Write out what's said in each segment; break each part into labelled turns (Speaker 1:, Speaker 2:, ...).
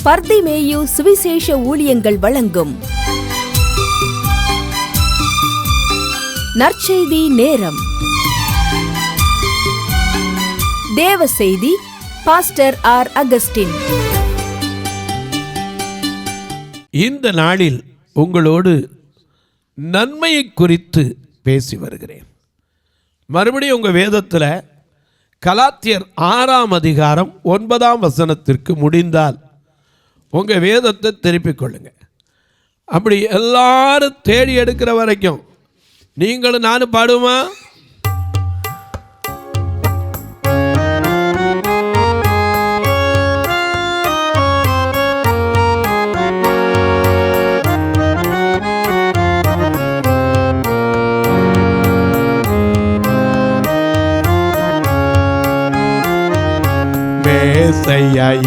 Speaker 1: பர்திமேயு சுவிசேஷ ஊழியங்கள் வழங்கும் நற்செய்தி நேரம். தேவ செய்தி பாஸ்டர் ஆர். அகஸ்டின்.
Speaker 2: இந்த நாளில் உங்களோடு நன்மையை குறித்து பேசி வருகிறேன். மறுபடியும் உங்கள் வேதத்தில் கலாத்தியர் 6ஆம் அதிகாரம் 9ஆம் வசனத்திற்கு முடிந்தால் உங்கள் வேதத்தை திருப்பிக் கொள்ளுங்க. அப்படி எல்லாரும் தேடி எடுக்கிற வரைக்கும் நீங்களும் நானும் பாடுமா?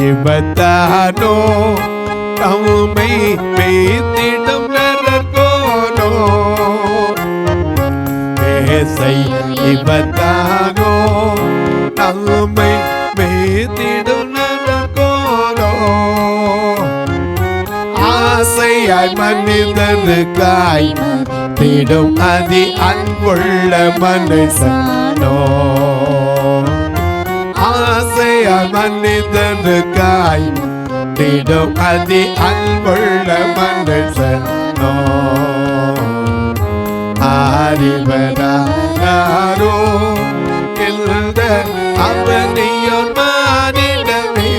Speaker 3: இவத்தானோ தம்மை பேத்திடம் நரர்கோனோ இவத்தானோ தம்மை பேத்திடம் நரர்கோனோ ஆசையாய் மனிதனுக்காய் திடும் அதி அன்புள்ள மனுஷனோ மனிதனுக்காய் திடும் அதி அன்புள்ள மனுஷனோ அறிவராரோ இந்த அவனியோர் மானிடமே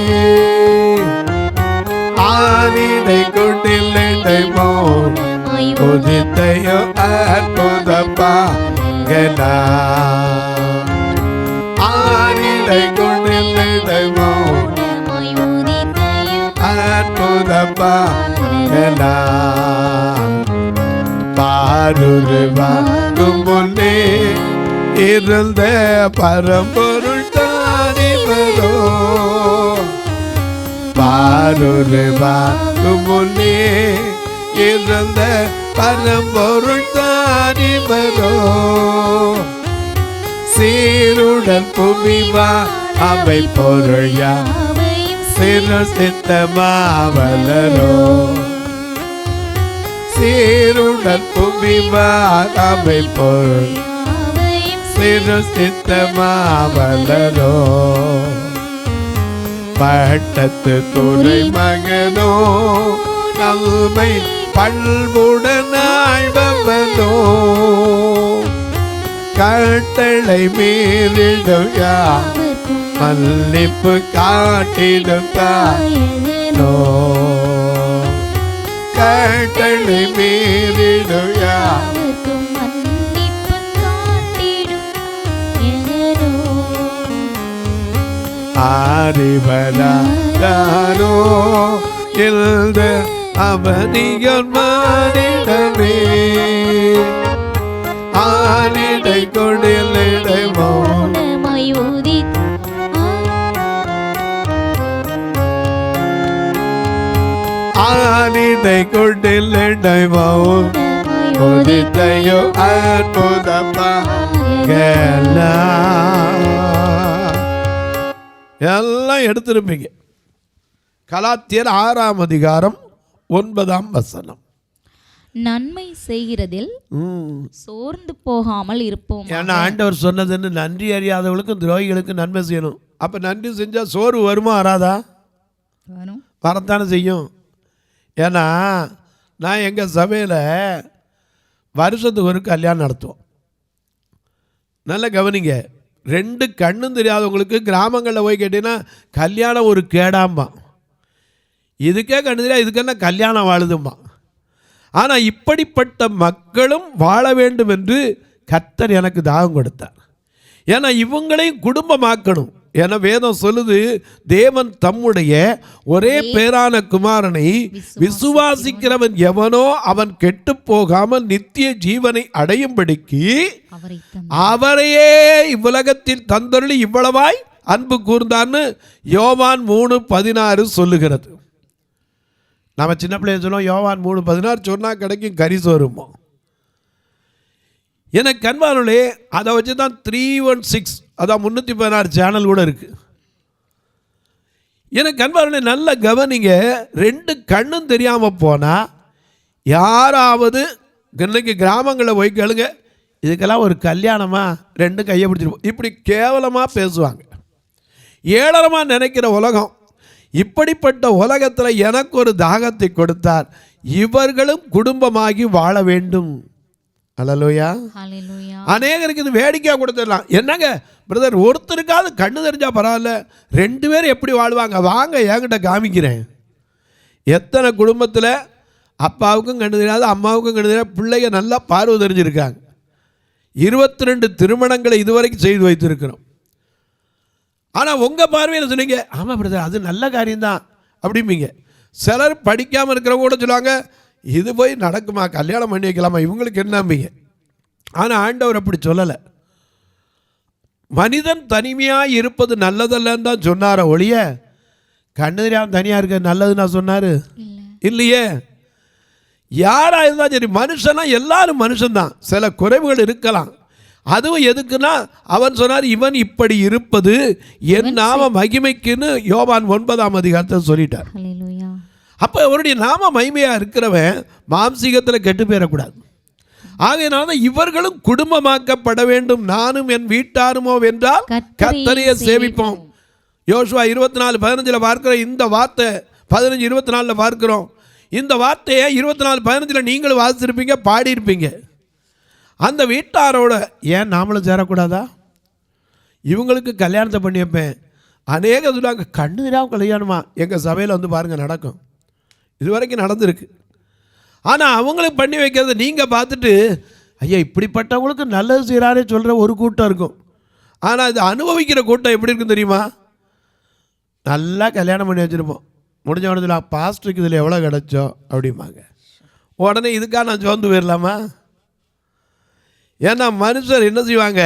Speaker 3: ஆனிடை கொண்டில்லைமோ உதித்தையோ அற்புத பாகலா ஆனிடை பாருருவாகும் முன்னே இருந்த பரம்பொருள் தானிவரோ பாருருவாகும் முன்னே இருந்த பரம்பொருள் தானிவரோ சீருடன் புவிவா அவை பொருள்யா சிறு சித்தமாவலரோ சீருடன் புவிவார் அவை பொருள் சிறு சித்தமாவலரோ பட்டத்து துறை மகனோ நல்மை பண்புடன் ஆழ்பவனோ கட்டளை மீறிடும் யார் மன்னிப்பு காட்டிடும் தானோ கட்டளை மீறிடும் யார் அறிவராரோ எழுத அவனியன் மானிடமே ஆனிடை கொடிலிடமோ ஆனிடை கொடிலிடமோ உதித்தையோ அற்புதமாகலா.
Speaker 2: எல்லாம் எடுத்திருப்பீங்க. கலாத்தியர் 6ஆம் அதிகாரம் 9ஆம் வசனம்.
Speaker 4: நன்மை செய்கிறதில் சோர்ந்து போகாமல் இருப்போம்.
Speaker 2: ஏன்னா ஆண்டவர் சொன்னதுன்னு நன்றி அறியாதவர்களுக்கும் துரோகிகளுக்கும் நன்மை செய்யணும். அப்போ நன்றி செஞ்சால் சோறு வருமா வராதா? வரத்தானே செய்யும். ஏன்னா நான் எங்கள் சபையில் வருஷத்துக்கு ஒரு கல்யாணம் நடத்துவோம். நல்லா கவனிங்க. 2 கண்ணும் தெரியாதவங்களுக்கு கிராமங்களில் போய் கேட்டீங்கன்னா கல்யாணம் ஒரு கேடாம்பா. இதுக்கே கண்ணு தெரியாது, இதுக்கு என்ன கல்யாணம் வாழுதும்பா. ஆனால் இப்படிப்பட்ட மக்களும் வாழ வேண்டும் என்று கர்த்தர் எனக்கு தாகம் கொடுத்தார். ஏன்னா இவங்களையும் குடும்பமாக்கணும். என வேதம் சொல்லுது, தேவன் தம்முடைய ஒரே பேரான குமாரனை விசுவாசிக்கிறவன் எவனோ அவன் கெட்டு போகாமல் நித்திய ஜீவனை அடையும்படிக்கு அவரையே இவ்வுலகத்தில் தந்தருளி இவ்வளவாய் அன்பு கூர்ந்தான்னு யோவான் 3:16 சொல்லுகிறது. நம்ம சின்ன பிள்ளைய சொல்லுவோம், யோவான் 3:16 சொன்னால் கிடைக்கும் கறி சோறுமோ. எனக்கு அன்பானவர்களே, அதை வச்சு தான் 316 அதான் 316 சேனல் கூட இருக்குது. எனக்கு அன்பார்ந்த நல்ல கவனிங்க, 2 கண்ணும் தெரியாமல் போனால் யாராவது இன்னைக்கு கிராமங்களில் போய் கேளுங்க, இதுக்கெல்லாம் ஒரு கல்யாணமா 2 கையை பிடிச்சிருப்போம், இப்படி கேவலமாக பேசுவாங்க. ஏளனமாக நினைக்கிற உலகம். இப்படிப்பட்ட உலகத்தில் எனக்கு ஒரு தாகத்தை கொடுத்தார், இவர்களும் குடும்பமாகி வாழ வேண்டும். அல்லேலூயா. அநேகருக்கு இது வேடிக்கையாக கொடுத்துடலாம். என்னங்க பிரதர், ஒருத்தருக்காவது கண்ணு தெரிஞ்சா பரவாயில்ல, 2 பேர் எப்படி வாழ்வாங்க, வாங்க என்கிட்ட காமிக்கிறேன். எத்தனை குடும்பத்தில் அப்பாவுக்கும் கண்ணு தெரியாது, அம்மாவுக்கும் கண்ணு தெரியாது, பிள்ளைங்க நல்லா பார்வை தெரிஞ்சிருக்காங்க. 22 திருமணங்களை இதுவரைக்கும் செய்து வைத்திருக்கிறோம். ஆனால் உங்கள் பார்வையில் சொன்னீங்க, ஆமாம் பிரதர் அது நல்ல காரியம்தான் அப்படிம்பீங்க. சிலர் படிக்காமல் இருக்கிறவங்க கூட சொல்லுவாங்க, இது போய் நடக்குமா, கல்யாணம் பண்ணி வைக்கலாமா, இவங்களுக்கு என்னம்பீங்க. ஆனால் ஆண்டவர் அப்படி சொல்லலை. மனிதன் தனிமையாக இருப்பது நல்லதல்லன்னு தான் சொன்னார ஒழிய கண்ணு தெரியாமல் தனியாக இருக்க நல்லதுன்னா சொன்னார் இல்லையே. யாராக இருந்தாலும் சரி, மனுஷனா எல்லாரும் மனுஷன்தான், சில குறைவுகள் இருக்கலாம். அதுவும் எதுக்குன்னா அவன் சொன்னார், இவன் இப்படி இருப்பது என் நாம மகிமைக்குன்னு யோவான் 9ஆம் அதிகாரத்தில் சொல்லிட்டார். அப்போ அவருடைய நாம மகிமையாக இருக்கிறவன் மாம்சீகத்தில் கெட்டு போயிடக்கூடாது. ஆகையினால இவர்களும் குடும்பமாக்கப்பட வேண்டும், நானும் என் வீட்டாருமோ வென்றால் கர்த்தரையே சேவிப்போம். யோசுவா 24:15 பார்க்கிறோம் இந்த வார்த்தை, 15:24 பார்க்கிறோம் இந்த வார்த்தையை. 24:15 நீங்களும் வாசிச்சிருப்பீங்க, பாடியிருப்பீங்க. அந்த வீட்டாரோட ஏன் நாமளும் சேரக்கூடாதா? இவங்களுக்கு கல்யாணத்தை பண்ணி வைப்பேன். அநேக சொல்லுவாங்க, கண்ணு தெரியாமல் கல்யாணமா, எங்கள் சபையில் வந்து பாருங்கள் நடக்கும், இது வரைக்கும் நடந்திருக்கு. ஆனால் அவங்களுக்கு பண்ணி வைக்கிறத நீங்கள் பார்த்துட்டு, ஐயா இப்படிப்பட்டவங்களுக்கு நல்லது செய்கிறாரே சொல்கிற ஒரு கூட்டம் இருக்கும். ஆனால் இது அனுபவிக்கிற கூட்டம் எப்படி இருக்குன்னு தெரியுமா? நல்லா கல்யாணம் பண்ணி வச்சுருப்போம், முடிஞ்ச உடனே பாஸ்டருக்கு இதில் எவ்வளோ கிடச்சோ அப்படிம்பாங்க. உடனே இதுக்காக நான் சோர்ந்து போயிடலாமா? ஏன்னா மனுஷர் என்ன செய்வாங்க,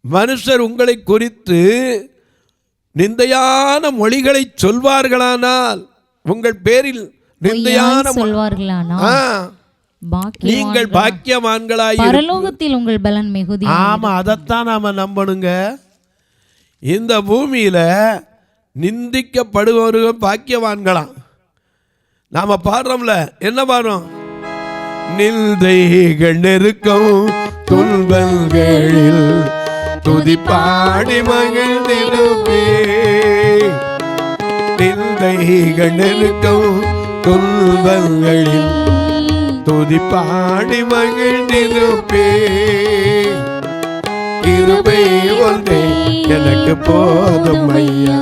Speaker 2: மனுஷர் உங்களை குறித்து நிந்தையான மொழிகளை சொல்வார்களானால், உங்கள் பேரில் நிந்தையான நீங்கள் பாக்கியவான்களாய்
Speaker 4: பரலோகத்தில் உங்கள் பலன் மிகுதி.
Speaker 2: ஆமா, அதைத்தான் நாம நம்பணுங்க. இந்த பூமியில நிந்திக்கப்படுபவர்கள் பாக்கியவான்களாம். நாம பாடுறோம்ல, என்ன பாடுறோம்?
Speaker 3: நிந்தைகள் நெருக்கம் துன்பங்களில் துதிப்பாடி மகிழ்ந்திடுவே. நிந்தைகள் நெருக்கம் துன்பங்களில் துதிப்பாடி மகிழ்ந்திருப்பே. கிருபை ஒன்றே எனக்கு போதும் ஐயா,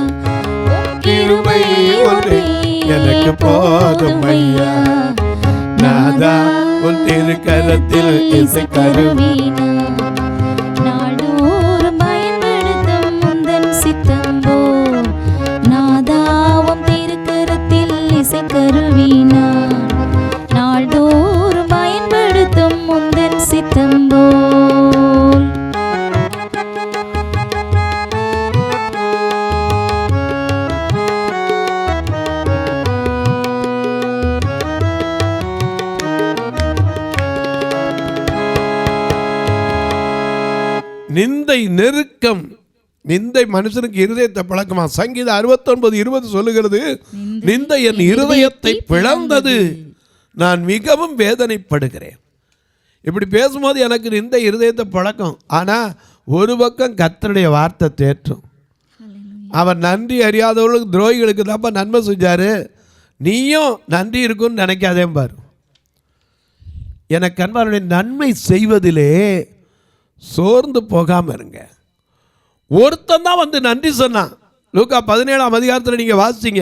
Speaker 3: கிருபை ஒன்றே எனக்கு போதும் ஐயா. நாதா உன் திருக்கரத்தில் இசை கருவினா
Speaker 4: நாடோறும் பயன்படுத்தும் முந்தன் சித்தம்போ. நாதாவும் திருக்கரத்தில் இசை கருவினா நாடோறும் பயன்படுத்தும் முந்தன் சித்தம்போ.
Speaker 2: நிந்தை நெருக்கம், நிந்தை மனுஷனுக்கு இருதயத்தை பழக்கமா. சங்கீதம் 69:20 சொல்லுகிறது, நிந்தை என் இருதயத்தை பிளந்தது, நான் மிகவும் வேதனைப்படுகிறேன். இப்படி பேசும்போது எனக்கு நிந்தை இருதயத்தை பழக்கம். ஆனால் ஒரு பக்கம் கர்த்தருடைய வார்த்தை தேற்றும். அவர் நன்றி அறியாதவர்களுக்கு துரோகிகளுக்கு தான்ப்பா நன்மை செஞ்சாரு, நீயும் நன்றி இருக்குன்னு நினைக்காதே பாரு. எனக்கு அன்பாருடைய நன்மை செய்வதிலே சோர்ந்து போகாமல் இருங்க. ஒருத்தன் தான் வந்து நன்றி சொன்னான். லூக்கா 17ஆம் அதிகாரத்தில் நீங்கள் வாசிங்க,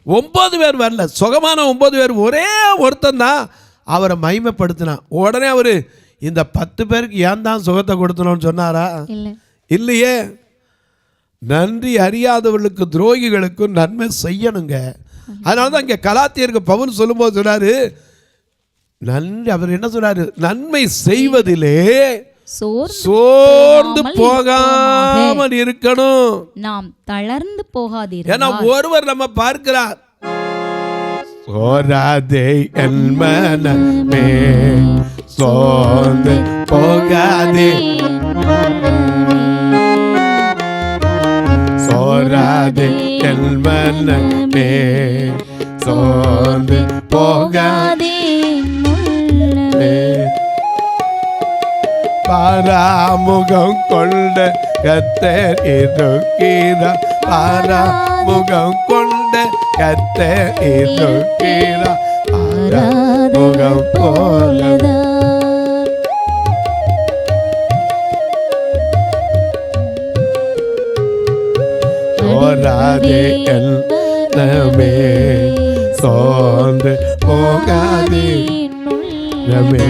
Speaker 2: 9 பேர் வரல, சுகமான 9 பேர், ஒரே ஒருத்தன் தான் அவரை மகிமைப்படுத்தினான். உடனே அவர் இந்த 10 பேருக்கு ஏன் தான் சுகத்தை கொடுத்தணும்னு சொன்னாரா? இல்லையே. நன்றி அறியாதவர்களுக்கு துரோகிகளுக்கும் நன்மை செய்யணுங்க. அதனால தான் இங்கே கலாத்தியருக்கு பவுல் சொல்லும்போது சொன்னார், நன்றி, அவர் என்ன சொன்னார், நன்மை செய்வதிலே சோர்ந்து போகாமல் இருக்கணும், நாம் தளர்ந்து போகாதீர்கள். ஏன்னா ஒருவர் நம்ம பார்க்கிறார்,
Speaker 3: சோராதே என் மனமே சோர்ந்து போகாதே, சோராதே என் மனமே சோர்ந்து போகாதே பாராமுகம் கொண்ட கர்த்தர் இருக்கிறார் பாராமுகம் கொண்ட கர்த்தர் இருக்கிறார் பாராமுகம் போலதான் சோராதே எல்லமே சோர்ந்து போகாதே ரமே.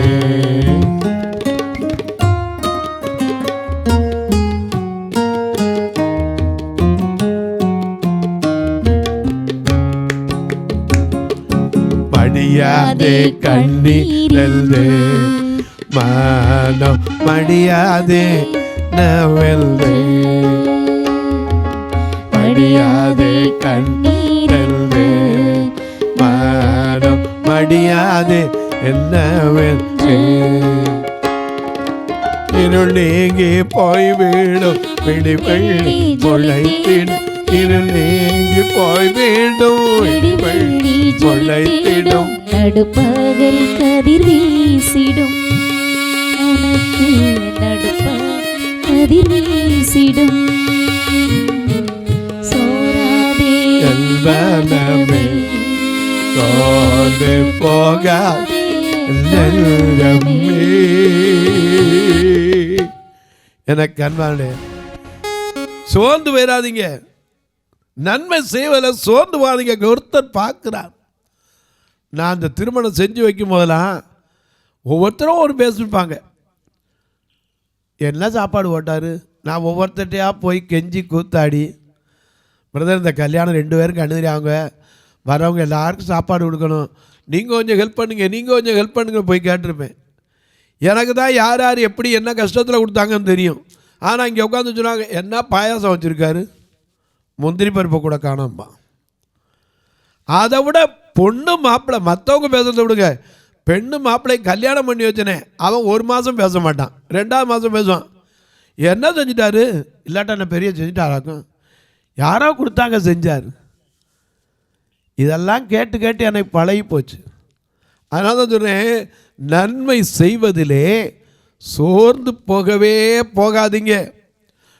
Speaker 3: மடியாதே கண்ணீரல்லே மானம் மடியாதே நவல்லே மடியாதே கண்ணீரல்லே மானம் மடியாதே என்னவென்றே இருள் நீங்கி போய் வீடும் பிடி வெள்ளி முளைத்திடும் இருள் நீங்கி போய் வீடும் பிடி வெள்ளி முளைத்திடும்
Speaker 4: நடுப்பகல் கதிர் வீசிடும் உனக்கு நடுப்பகல் கதிர் வீசிடும் சோராதே
Speaker 3: எல்வனமே சோர்ந்து போகாதே நெஞ்சமே.
Speaker 2: எனக்கு அன்பானே, சோர்ந்து போயிடாதீங்க. நன்மை செய்வதில் சோர்ந்து போகாதீங்க. ஒருத்தர் பார்க்குறான். நான் அந்த திருமணம் செஞ்சு வைக்கும் போதெல்லாம் ஒவ்வொருத்தரும் ஒரு பேசிருப்பாங்க. என்ன சாப்பாடு போட்டார்? நான் ஒவ்வொருத்தட்டையாக போய் கெஞ்சி கூத்தாடி, பிரதர் இந்த கல்யாணம் 2 பேருக்கு அனுதிரியாங்க, வரவங்க எல்லாருக்கும் சாப்பாடு கொடுக்கணும், நீங்கள் கொஞ்சம் ஹெல்ப் பண்ணுங்க, நீங்கள் கொஞ்சம் ஹெல்ப் பண்ணுங்க போய் கேட்டிருப்பேன். எனக்கு தான் யார் யார் எப்படி என்ன கஷ்டத்தில் கொடுத்தாங்கன்னு தெரியும். ஆனால் இங்கே உட்காந்து சொன்னாங்க, என்ன பாயாசம் வச்சுருக்காரு, முந்திரி பருப்பை கூட காணாம்பா. அதை விட பொண்ணு மாப்பிள்ளை மற்றவங்க பேசுறதை விடுங்க, பெண்ணு மாப்பிள்ளை கல்யாணம் பண்ணி வச்சனே அவன் 1 மாதம் பேச மாட்டான், 2ஆவது மாதம் பேசுவான். என்ன செஞ்சிட்டாரு? இல்லாட்டா என்ன பெரிய செஞ்சுட்டாராக்கும், யாரோ கொடுத்தாங்க செஞ்சார். இதெல்லாம் கேட்டு கேட்டு எனக்கு பழகி போச்சு. அதனால தான் சொல்கிறேன், நன்மை செய்வதிலே சோர்ந்து போகவே போகாதீங்க.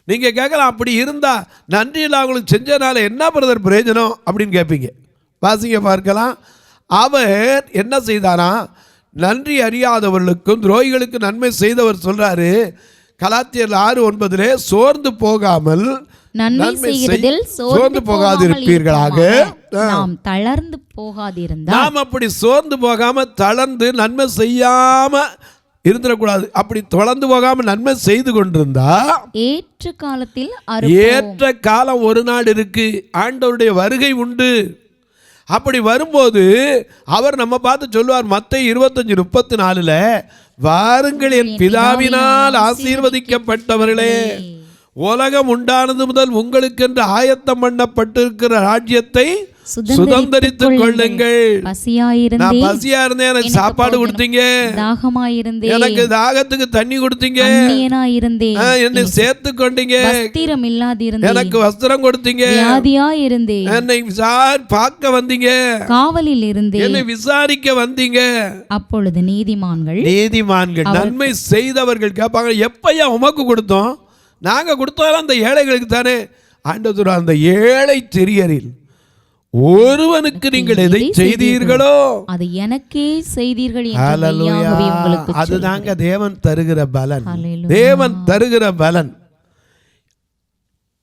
Speaker 2: நீங்கள் கேட்கலாம், அப்படி இருந்தால் நன்றியில் அவங்களுக்கு செஞ்சனால என்ன பிரதர் பிரயோஜனம் அப்படின்னு கேட்பீங்க. வாசிங்க பார்க்கலாம். அவர் என்ன செய்தாரா? நன்றி அறியாதவர்களுக்கும் துரோகிகளுக்கு நன்மை செய்தவர் சொல்கிறாரு கலாத்தியர் 6:9 சோர்ந்து போகாமல்
Speaker 4: நன்மை செய்கிறதில்
Speaker 2: சோர்ந்து போகாதிருப்பீர்களாக.
Speaker 4: நாம் தளர்ந்து போகாதிருந்தால்,
Speaker 2: நாம் அப்படி சோர்ந்து போகாம தளர்ந்து நன்மை செய்யாம இருந்துடக்கூடாது. அப்படி தொடர்ந்து போகாம நன்மை செய்து கொண்டிருந்தா
Speaker 4: ஏற்ற காலத்தில்
Speaker 2: ஏற்ற காலம் ஒரு நாள் இருக்கு, ஆண்டவருடைய வருகை உண்டு. அப்படி வரும்போது அவர் நம்ம பார்த்து சொல்லுவார், மத்தேயு 25:34 வாருங்கள் என் பிதாவினால் ஆசீர்வதிக்கப்பட்டவர்களே, உலகம் உண்டானது முதல் உங்களுக்கென்று ஆயத்தம் பண்ணப்பட்டிருக்கிற ராஜ்யத்தை சுதந்தரித்துக் கொள்ளுங்கள். நான் பசியா இருந்தேன், எனக்கு சாப்பாடு கொடுத்தீங்க, எனக்கு தாகத்துக்கு தண்ணி கொடுத்தீங்க, என்னை சேர்த்து கொண்டீங்க, எனக்கு வஸ்திரம் கொடுத்தீங்க, என்னை பார்க்க வந்தீங்க,
Speaker 4: காவலில் இருந்தேன்,
Speaker 2: என்னை விசாரிக்க வந்தீங்க.
Speaker 4: அப்பொழுது நீதிமான்கள்
Speaker 2: நன்மை செய்தவர்கள் கேட்பாங்க, எப்பையா உமக்கு கொடுத்தோம்? நாங்க கொடுத்தாலும் அந்த ஏழைகளுக்கு தானே. ஆண்டவர் அந்த ஏழை சிறியரில் ஒருவனுக்கு நீங்கள் எதை செய்தீர்களோ
Speaker 4: அது எனக்கே செய்தீர்கள்.
Speaker 2: அதுதாங்க தேவன் தருகிற பலன். தேவன் தருகிற பலன்.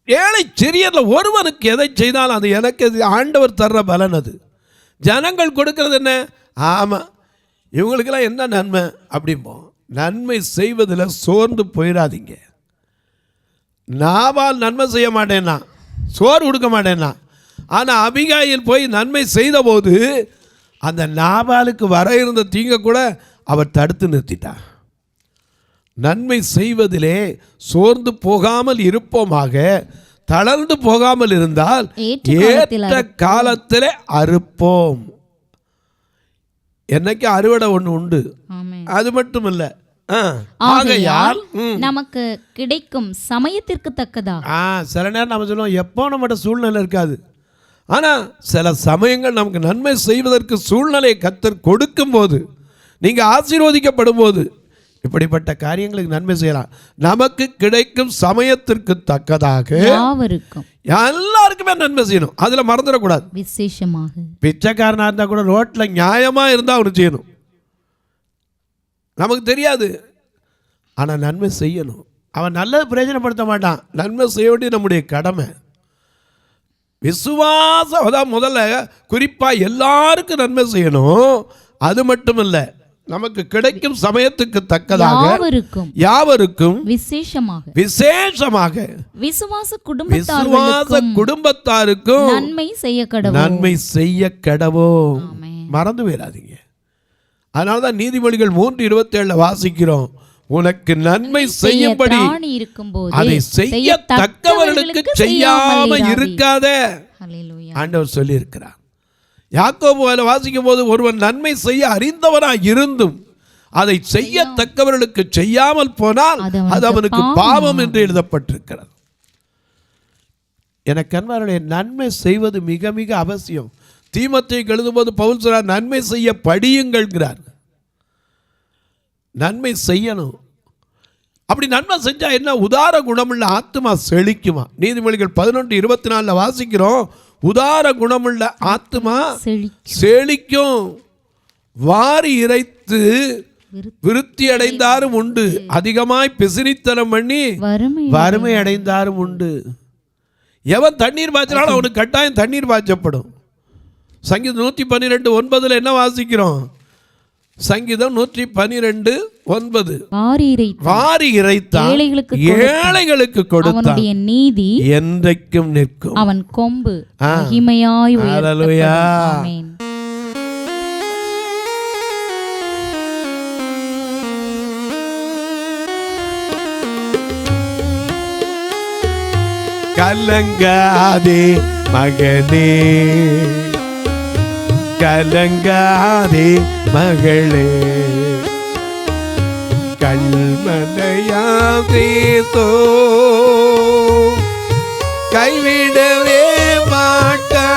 Speaker 2: ஏழை சிறியர்ல ஒருவனுக்கு எதை செய்தாலும் அது எனக்கு ஆண்டவர் தர்ற பலன். அது ஜனங்கள் கொடுக்கிறது என்ன? ஆமா, இவங்களுக்கெல்லாம் என்ன நன்மை அப்படிம்போம். நன்மை செய்வதில் சோர்ந்து போயிடாதீங்க. நாபால் நன்மை செய்ய மாட்டேன்னா, சோறு கொடுக்க மாட்டேன்னா, ஆனால் அபிகாயில் போய் நன்மை செய்த போது அந்த நாபாலுக்கு வர இருந்த தீங்க கூட அவர் தடுத்து நிறுத்திட்டார். நன்மை செய்வதிலே சோர்ந்து போகாமல் இருப்போமாக, தளர்ந்து போகாமல் இருந்தால் ஏற்ற காலத்தில் அறுப்போம். என்னைக்கு அறுவடை ஒன்று உண்டு. அது மட்டும் இல்லை,
Speaker 4: ஆகையால் நமக்கு கிடைக்கும் சமயத்திற்கு தக்கதாக.
Speaker 2: சில நேரம் நம்ம சொல்லுவோம் எப்போ நம்மகிட்ட சூழ்நிலை இருக்காது, ஆனால் சில சமயங்கள் நமக்கு நன்மை செய்வதற்கு சூழ்நிலையை கர்த்தர் கொடுக்கும்போது, நீங்கள் ஆசீர்வதிக்கப்படும் போது இப்படிப்பட்ட காரியங்களுக்கு நன்மை செய்யலாம். நமக்கு கிடைக்கும் சமயத்திற்கு தக்கதாக எல்லாருக்குமே நன்மை செய்யணும். அதில் மறந்துடக்கூடாது.
Speaker 4: விசேஷமாக
Speaker 2: பிச்சைக்காரனாக இருந்தால் கூட ரோட்டில் நியாயமாக இருந்தால் அவனு செய்யணும். நமக்கு தெரியாது, ஆனால் நன்மை செய்யணும். அவன் நல்லது பிரயோஜனப்படுத்த மாட்டான். நன்மை செய்ய வேண்டிய நம்முடைய கடமை. விசுவாசம் அதான் முதல்ல குறிப்பாக எல்லாருக்கும் நன்மை செய்யணும். அது மட்டும் இல்லை, நமக்கு கிடைக்கும் சமயத்துக்கு தக்கதாக யாவருக்கும் விசேஷமாக
Speaker 4: விசுவாச
Speaker 2: குடும்பத்தாருக்கும் நன்மை செய்ய கடவோம். மறந்து போயிடாதீங்க. அதனாலதான் நீதிமொழிகள் 3:27 வாசிக்கிறோம், உனக்கு நன்மை செய்யும்படி அதை செய்ய தக்கவர்களுக்கு செய்யாம இருக்காத ஆண்டவர் சொல்லி இருக்கிறார். யாக்கோபு வாசிக்கும் போது, ஒருவன் நன்மை செய்ய அறிந்தவனாய் இருந்தும் அதை செய்ய தக்கவர்களுக்கு செய்யாமல் போனால் அது அவனுக்கு பாவம் என்று எழுதப்பட்டிருக்கிறது. எனக்கு அன்பாருடைய நன்மை செய்வது மிக மிக அவசியம். தீமோத்தேயுக்கு எழுதும்போது பவுல் சொல்றார், நன்மை செய்ய படியுங்கள்ங்கிறார். நன்மை செய்யணும். அப்படி நன்மை செஞ்சா என்ன? உதார குணமுள்ள ஆத்மா செழிக்குமா? நீதிமொழிகள் 11:24 வாசிக்கிறோம், உதார குணமுள்ள ஆத்மா செழிக்கும். வாரி இறைத்து விருத்தி அடைந்தாரும் உண்டு, அதிகமாய் பிசினித்தனம் பண்ணி வறுமை அடைந்தாரும் உண்டு. எவன் தண்ணீர் பாய்ச்சினாலும் அவனுக்கு கட்டாயம் தண்ணீர் பாய்ச்சப்படும். சங்கீதம் 112:9 என்ன வாசிக்கிறோம்? சங்கீதம் 112:9 வாரி இறைத்தான் ஏழைகளுக்கு கொடுத்தான்,
Speaker 4: நீதி
Speaker 2: என்றைக்கும் நிற்கும்,
Speaker 4: அவன் கொம்பு மகிமையாய் உயர்த்தப்படும்.
Speaker 2: கலங்காதே மகனே, கலங்காதே மகளே, கல்மனையாம் கிறிஸ்து கைவிடவே மாட்டான்,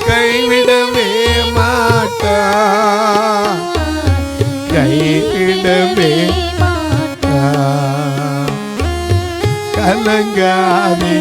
Speaker 2: கைவிடவே மாட்டான், கைவிடவே மாட்டான். கலங்காதே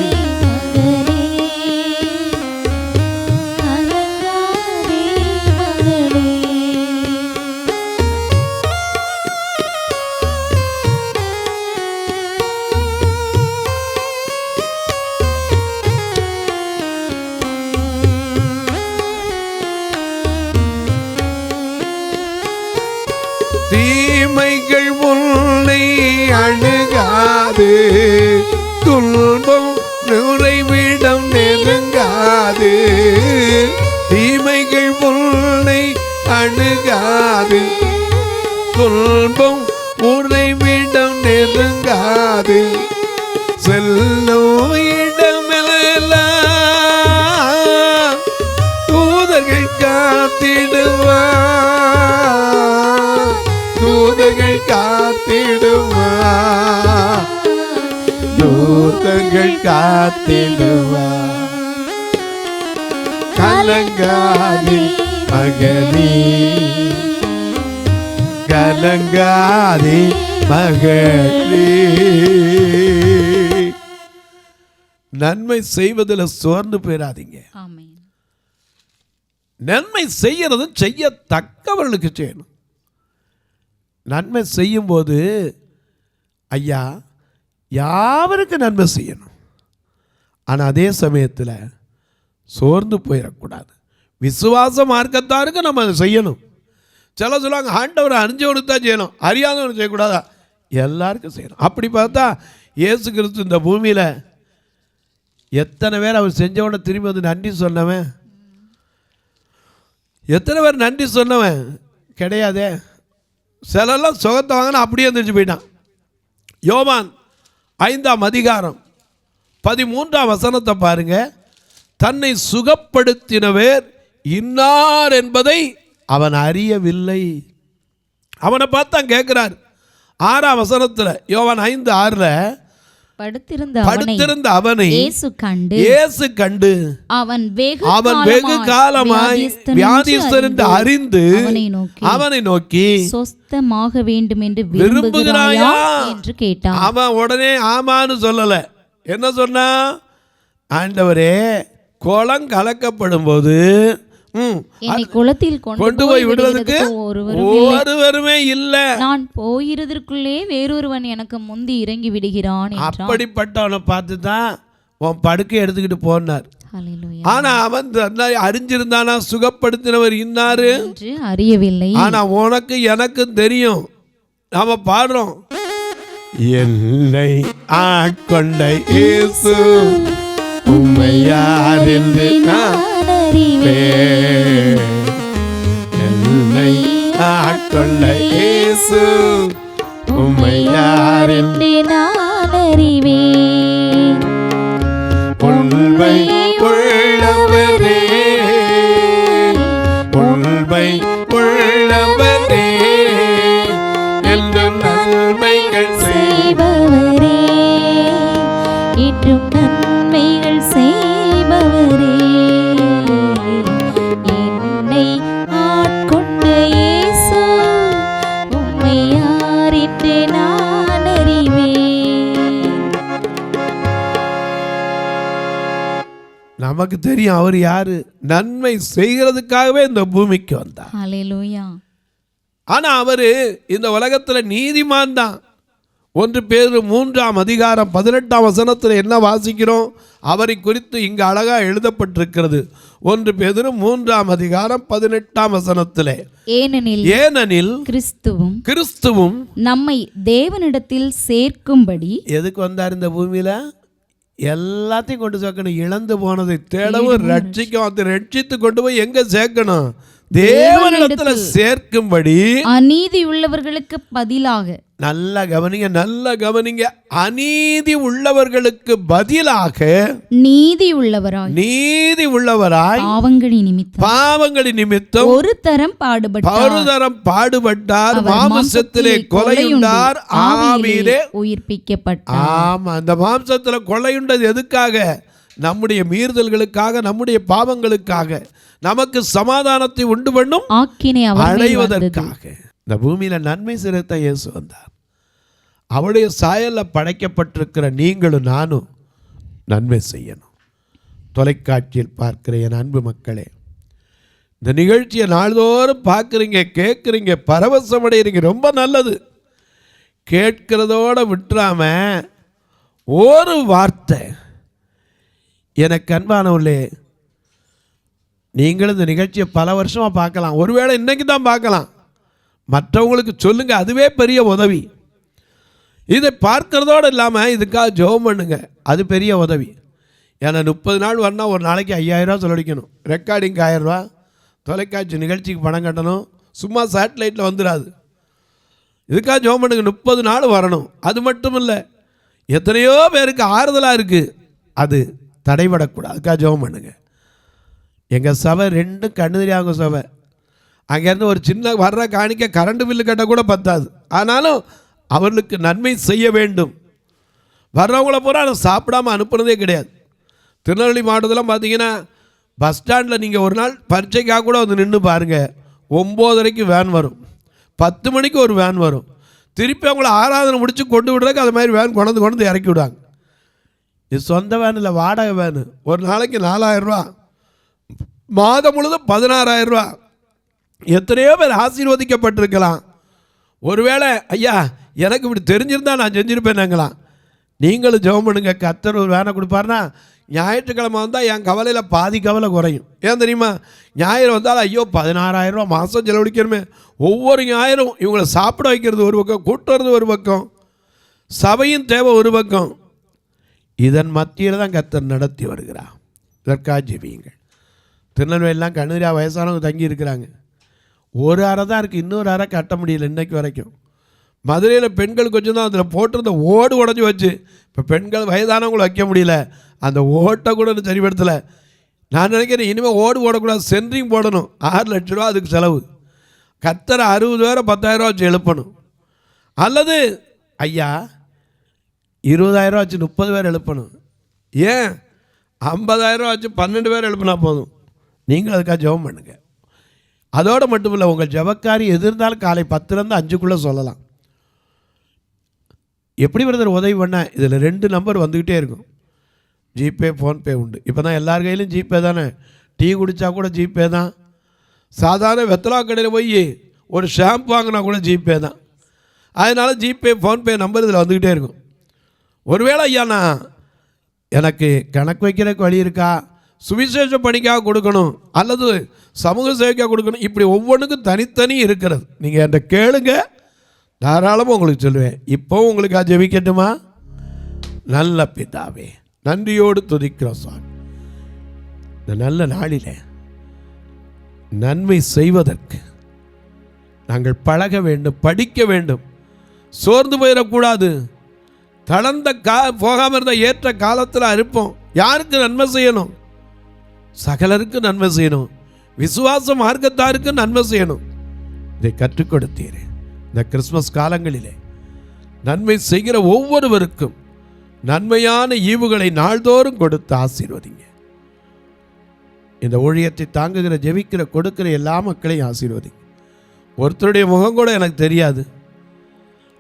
Speaker 2: தீமைகள் உன்னை அணுகாது, துன்பம் நுழைவிடம் நெருங்காது. தீமைகள் உன்னை அணுகாது, துன்பம் உறைவிடம் நெருங்காது. செல்லும் இடமெல்லாம் தூதர்கள் காத்திடுவார், தூதர்கள் காத்திடுவார், தூதர்கள் காத்திடுவார். கலங்காதே மகனே, கலங்காதே மகளே. நன்மை செய்வதில் சோர்ந்து போயிடாதீங்க. நன்மை செய்யறது செய்யத்தக்கவர்களுக்கு செய்யணும். நன்மை செய்யும் போது ஐயா யாவருக்கு நன்மை செய்யணும். ஆனால் அதே சமயத்தில் சோர்ந்து போயிடக்கூடாது. விசுவாச மார்க்கத்தாருக்கு நம்ம அதை செய்யணும். சில சொல்லுவாங்க ஆண்டவரை அறிஞ்சவனுக்கு தான் செய்யணும், அறியாதவனு செய்யக்கூடாதா? எல்லாருக்கும் செய்யணும். அப்படி பார்த்தா இயேசு கிறிஸ்து இந்த பூமியில் எத்தனை பேர் அவர் செஞ்சவனை திரும்பி வந்து நன்றி சொன்னவன்? எத்தனை பேர் நன்றி சொன்னவன்? கிடையாதே. சிலெல்லாம் சுகத்தை வாங்கினா அப்படியே எழுந்திரிச்சு போயிட்டான். யோவான் 5:13 பாருங்க. தன்னை சுகப்படுத்தினவர் இன்னார் என்பதை அவன் அறியவில்லை. அவனை பார்த்து தான் கேட்கிறார். 6ஆம் வசனத்தில், யோவான் 5:6 படுத்திருந்த அவனை இயேசு கண்டு அவன் வெகு காலமாய் வியாதிஸ்தன் என்று அறிந்து அவனை நோக்கி
Speaker 4: சொஸ்தமாக வேண்டும் என்று விரும்புகிறாயா என்று கேட்டான்.
Speaker 2: அவன் உடனே ஆமான்னு சொல்லல. என்ன சொன்னா? ஆண்டவரே, குளம் கலக்கப்படும் போது
Speaker 4: குளத்தில்
Speaker 2: கொண்டு போய் விடுவதற்கு ஒருவருமே இல்ல,
Speaker 4: நான் போகிறதற்குள்ளே வேறொருவன் எனக்கு முந்தி இறங்கி விடுகிறான்.
Speaker 2: அப்படிப்பட்டவனை பார்த்து தான் உன் படுக்கை எடுத்துக்கிட்டு போனார். ஆனா அவன் அறிஞ்சிருந்தானா சுகப்படுத்தினவர் இன்னாரு
Speaker 4: அறியவில்லை.
Speaker 2: ஆனா உனக்கு எனக்கு தெரியும். நாம பாடுறோம்,
Speaker 3: என்னை ஆட்கொண்ட இயேசு உம்மை யார் என்று நான் அறிவேன். என்னை ஆட்கொண்ட இயேசு உம்மை யார் என்று நான் அறிவேன். உண்மை உள்ளவரே, உண்மை உள்ளவரே, என்றும் நன்மைகள் செய்பவரே,
Speaker 4: என்றும் நன்மைகள் செய்பவரே, என்னை ஆட்கொண்ட இயேசு உம்மை யார் என்று நான் அறிவேன்.
Speaker 2: நமக்கு தெரியும் அவர் யாரு. நன்மை செய்கிறதுக்காகவே இந்த பூமிக்கு வந்தார்.
Speaker 4: ஹல்லேலூயா.
Speaker 2: ஆனா அவரு இந்த உலகத்துல நீதிமான் தான். 1 பேதுரு 3:18 வசனத்துல என்ன வாசிக்கிறோம்? அவரை குறித்து இங்கு அழகா எழுதப்பட்டிருக்கிறது. 1 பேதுரு 3:18 வசனத்திலே, ஏனெனில் கிறிஸ்துவும் நம்மை தேவனிடத்தில் சேர்க்கும்படி. எதுக்கு வந்தார் இந்த பூமியில? எல்லாத்தையும் கொண்டு சேர்க்கணும். இழந்து போனதை தேடவும் ரட்சிக்கும். அதை ரட்சித்து கொண்டு போய் எங்க சேர்க்கணும்? தேவனிடத்துல சேர்க்கும்படி.
Speaker 4: அநீதி உள்ளவர்களுக்கு பதிலாக,
Speaker 2: நல்ல கவனிங்க, அநீதி உள்ளவர்களுக்கு பதிலாக
Speaker 4: நீதி
Speaker 2: உள்ளவராய் பாவங்களின் நிமித்தம் ஒரு தரம் பாடுபட்டார். மாம்சத்திலே கொலையுண்டார், ஆவியிலே உயிர்ப்பிக்கப்பட்டார். ஆமா, அந்த மாம்சத்துல கொலையுண்டது எதுக்காக? நம்முடைய மீறுதல்களுக்காக, நம்முடைய பாவங்களுக்காக, நமக்கு சமாதானத்தை உண்டு பண்ணும் அடைவதற்காக. இந்த பூமியில நன்மை செய்யத்த இயேசு வந்தார். அவருடைய சாயல்ல படைக்கப்பட்டிருக்கிற நீங்களும் நானும் நன்மை செய்யணும். தொலைக்காட்சியில் பார்க்கிற என் அன்பு மக்களே, இந்த நிகழ்ச்சியை நாள்தோறும் பார்க்குறீங்க, கேட்குறீங்க, பரவசமடைகிறீங்க, ரொம்ப நல்லது. கேட்கிறதோட விட்டுறாம ஒரு வார்த்தை, எனக்கு அன்பானவர்களே, நீங்களும் இந்த நிகழ்ச்சியை பல வருஷமாக பார்க்கலாம், ஒருவேளை இன்னைக்கு தான் பார்க்கலாம், மற்றவங்களுக்கு சொல்லுங்க, அதுவே பெரிய உதவி. இதை பார்க்கறதோடு இல்லாமல் இதுக்காக ஜெபம் பண்ணுங்க, அது பெரிய உதவி. ஏன்னா 30 நாள் வரனா ஒரு நாளைக்கு 5000 ரூபா செலவழிக்கணும், ரெக்கார்டிங்க்கு 1000 ரூபா, தொலைக்காட்சி நிகழ்ச்சிக்கு பணம் கட்டணும், சும்மா சேட்டலைட்டில் வந்துடாது. இதுக்காக ஜெபம் பண்ணுங்க, 30 நாள் வரணும். அது மட்டும் இல்லை, எத்தனையோ பேருக்கு ஆறுதலாக இருக்குது, அது தடைபடக்கூடாது. அதுக்காக ஜெபம் பண்ணுங்க. எங்கள் சபை 2 கண்ணு தெரியாங்க சபை. அங்கேருந்து ஒரு சின்ன வர்ற காணிக்க கரண்ட் பில்லு கட்ட கூட பத்தாது. ஆனாலும் அவர்களுக்கு நன்மை செய்ய வேண்டும். வர்றவங்கள பூரா நான் சாப்பிடாமல் அனுப்புனதே கிடையாது. திருநெல்வேலி மாவட்டத்தில் பார்த்தீங்கன்னா பஸ் ஸ்டாண்டில் நீங்கள் ஒரு நாள் பரீட்சைக்காக கூட வந்து நின்று பாருங்கள். 9:30க்கு வேன் வரும், 10 மணிக்கு ஒரு வேன் வரும், திருப்பி அவங்கள ஆராதனை முடித்து கொண்டு விடுறதுக்கு அது மாதிரி வேன் கொண்டு இறக்கி விடுவாங்க. இது சொந்த வேன் இல்லை, வாடகை வேனு. ஒரு நாளைக்கு 4000 ரூபா, மாதம் முழுதும் 16000 ரூபா. எத்தனையோ பேர் ஆசீர்வதிக்கப்பட்டிருக்கலாம். ஒருவேளை ஐயா எனக்கு இப்படி தெரிஞ்சிருந்தா நான் செஞ்சுருப்பேனாங்களாம். நீங்களும் ஜெபம் பண்ணுங்க, கர்த்தர் ஒரு வேனை கொடுப்பாருன்னா ஞாயிற்றுக்கிழமை வந்தால் என் கவலையில் பாதி கவலை குறையும். ஏன் தெரியுமா? ஞாயிறு வந்தால் ஐயோ 16000 ரூபா மாதம் செலவழிக்கணுமே. ஒவ்வொரு ஞாயிறும் இவங்களை சாப்பிட வைக்கிறது ஒரு பக்கம், கூட்டுறது ஒரு பக்கம், சபையின் தேவை ஒரு பக்கம். இதன் மத்தியில் தான் கர்த்தர் நடத்தி வருகிறார். இதற்காக ஜெபியுங்கள். திருநெல்வேலிலாம் கண்ணூரியா வயசானவங்க தங்கி இருக்கிறாங்க. ஒரு அறை தான் இருக்குது, இன்னொரு அறை கட்ட முடியல இன்றைக்கு வரைக்கும். மதுரையில் பெண்கள் கொஞ்சம் தான் அதில் போட்டிருந்த ஓடு உடஞ்சி வச்சு, இப்போ பெண்கள் வயதானவங்களை வைக்க முடியல, அந்த ஓட்டை கூட சரிப்படுத்தலை. நான் நினைக்கிறேன் இனிமேல் ஓடு போடக்கூடாது, சென்ட்ரிங் போடணும். 6 லட்ச ரூபா அதுக்கு செலவு. கர்த்தர் 60 பேரை 10,000 வச்சு எழுப்பணும். அல்லது ஐயா 20,000 வச்சு 30 பேர் எழுப்பணும். ஏன் 50,000 வச்சு 12 பேர் எழுப்பினா போதும். நீங்கள் அதுக்காக ஜெபம் பண்ணுங்க. அதோடு மட்டும் இல்லை, உங்கள் ஜெபக்காரி எது இருந்தாலும் காலை 10லேருந்து 5க்குள்ளே சொல்லலாம். எப்படி பிரதர் உதவி பண்ண? இதில் 2 நம்பர் வந்துக்கிட்டே இருக்கும். ஜிபே, ஃபோன்பே உண்டு. இப்போ தான் எல்லார் கையிலும் ஜிபே தானே. டீ குடித்தா கூட ஜிபே தான். சாதாரண வெத்தலா கடையில் போய் ஒரு ஷாம்பு வாங்கினா கூட ஜிபே தான். அதனால் ஜிபே, ஃபோன்பே நம்பர் இதில் வந்துக்கிட்டே இருக்கும். ஒருவேளை ஐயாண்ணா எனக்கு கணக்கு வைக்கிறதுக்கு வழி இருக்கா, சுவிசேஷ பணிக்காக கொடுக்கணும் அல்லது சமூக சேவைக்காக கொடுக்கணும், இப்படி ஒவ்வொன்றுக்கும் தனித்தனி இருக்கிறது. நீங்கள் என்கிட்ட கேளுங்க, தாராளமாக உங்களுக்கு சொல்லுவேன். இப்போவும் உங்களுக்கு ஜெபிக்கட்டுமா? நல்ல பிதாவே, நன்றியோடு துதிக்கிறோம் சுவாமி. இந்த நல்ல நாளில் நன்மை செய்வதற்கு நாங்கள் பழக வேண்டும், படிக்க வேண்டும், சோர்ந்து போயிடக்கூடாது. தளர்ந்த போகாமல் இருந்த ஏற்ற காலத்தில் இருப்போம். யாருக்கு நன்மை செய்யணும்? சகலருக்கு நன்மை செய்யணும். விசுவாச மார்க்கத்தாருக்கு நன்மை செய்யணும். இதை கற்றுக் கொடுத்தீர். இந்த கிறிஸ்மஸ் காலங்களிலே நன்மை செய்கிற ஒவ்வொருவருக்கும் நன்மையான ஈவுகளை நாள்தோறும் கொடுத்து ஆசீர்வதிங்க. இந்த ஊழியத்தை தாங்குகிற, ஜெபிக்கிற, கொடுக்கிற எல்லா மக்களையும் ஆசீர்வதிங்க. ஒருத்தருடைய முகம் கூட எனக்கு தெரியாது,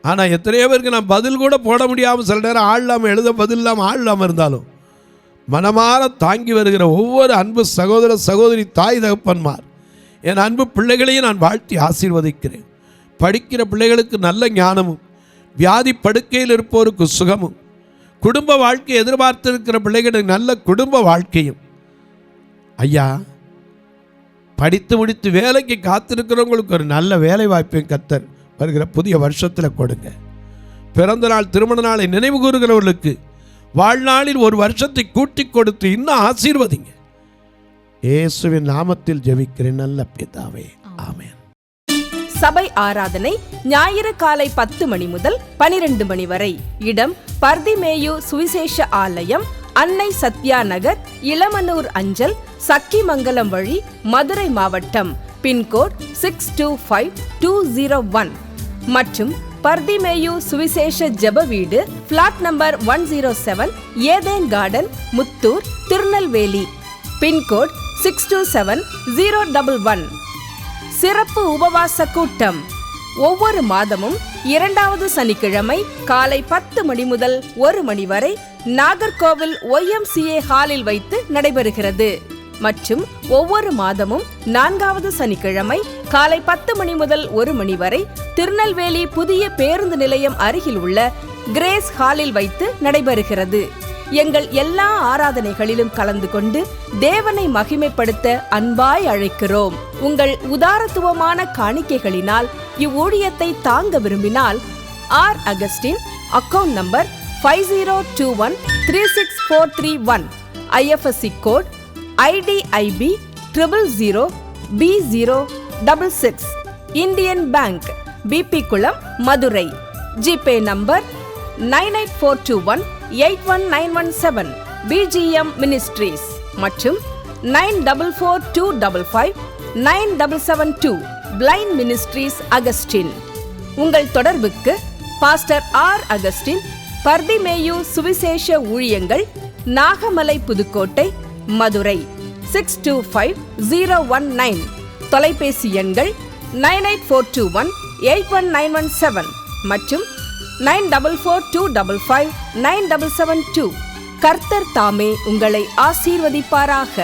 Speaker 2: ஆனால் எத்தனையோ பேருக்கு நான் பதில் கூட போட முடியாமல், சில நேரம் ஆள் இல்லாமல், எழுத பதில் இல்லாமல், ஆள் இல்லாமல் இருந்தாலும் மனமாற தாங்கி வருகிற ஒவ்வொரு அன்பு சகோதர சகோதரி, தாய் தகப்பன்மார், என் அன்பு பிள்ளைகளையும் நான் வாழ்த்தி ஆசீர்வதிக்கிறேன். படிக்கிற பிள்ளைகளுக்கு நல்ல ஞானமும், வியாதி படுக்கையில் இருப்போருக்கு சுகமும், குடும்ப வாழ்க்கை எதிர்பார்த்திருக்கிற பிள்ளைகளுக்கு நல்ல குடும்ப வாழ்க்கையும், ஐயா படித்து முடித்து வேலைக்கு காத்திருக்கிறவங்களுக்கு ஒரு நல்ல வேலை வாய்ப்பையும் கர்த்தர் வருகிற புதிய வருஷத்தில் கொடுங்க. பிறந்த நாள், திருமண நாளை நினைவு கூறுகிறவர்களுக்கு வாழ்நாளில் ஒரு வருஷத்தை கூட்டி கொடுத்து இன்னும் ஆசீர்வதிங்க. இயேசுவின் நாமத்தில் ஜெபிக்கிறேன் நல்ல பிதாவே, ஆமென்.
Speaker 1: சபை ஆராதனை ஞாயிறு காலை 10 மணி முதல் 12 மணி வரை. இடம் பர்திமேயு சுவிசேஷ ஆலயம், அன்னை சத்யா நகர், இளமனூர் அஞ்சல், சக்கிமங்கலம் வழி, மதுரை மாவட்டம். பின்கோட் 625201 மற்றும் பர்திமேயு சுவிசேஷ ஜெப வீடு, flat number 107, Eden garden, Muthur, Tirunelveli. Pin code 627011. சிறப்பு உபவாச கூட்டம் ஒவ்வொரு மாதமும் 2வது சனிக்கிழமை காலை 10 மணி முதல் 1 மணி வரை நாகர்கோவில் YMCA ஹாலில் வைத்து நடைபெறுகிறது. மற்றும் ஒவ்வொரு மாதமும் 4வது சனிக்கிழமை காலை 10 மணி முதல் 1 மணி வரை திருநெல்வேலி புதிய பேருந்து நிலையம் அருகில் உள்ள கிரேஸ் ஹாலில் வைத்து நடைபெறுகிறது. எங்கள் எல்லா ஆராதனைகளிலும் கலந்து கொண்டு தேவனை மகிமைப்படுத்த அன்பாய் அழைக்கிறோம். உங்கள் உதாரத்துவமான காணிக்கைகளினால் இவ்வூழியத்தை தாங்க விரும்பினால் R. Augustine, account number 5021364331, IFSC code IDIB 000B066, Indian bank, BP Kulam, Madurai. GPay number 9842181917, BGM ministries மற்றும் 9442559772, பிளைண்ட் மினிஸ்ட்ரீஸ் அகஸ்டின். உங்கள் தொடர்புக்கு பாஸ்டர் R. அகஸ்டின், பர்திமேயு சுவிசேஷ ஊழியங்கள், நாகமலை, புதுக்கோட்டை, மதுரை 625019. தொலைபேசி எண்கள் 9842181917 மற்றும் 9442559772. கர்த்தர் தாமே உங்களை ஆசீர்வதிப்பாராக.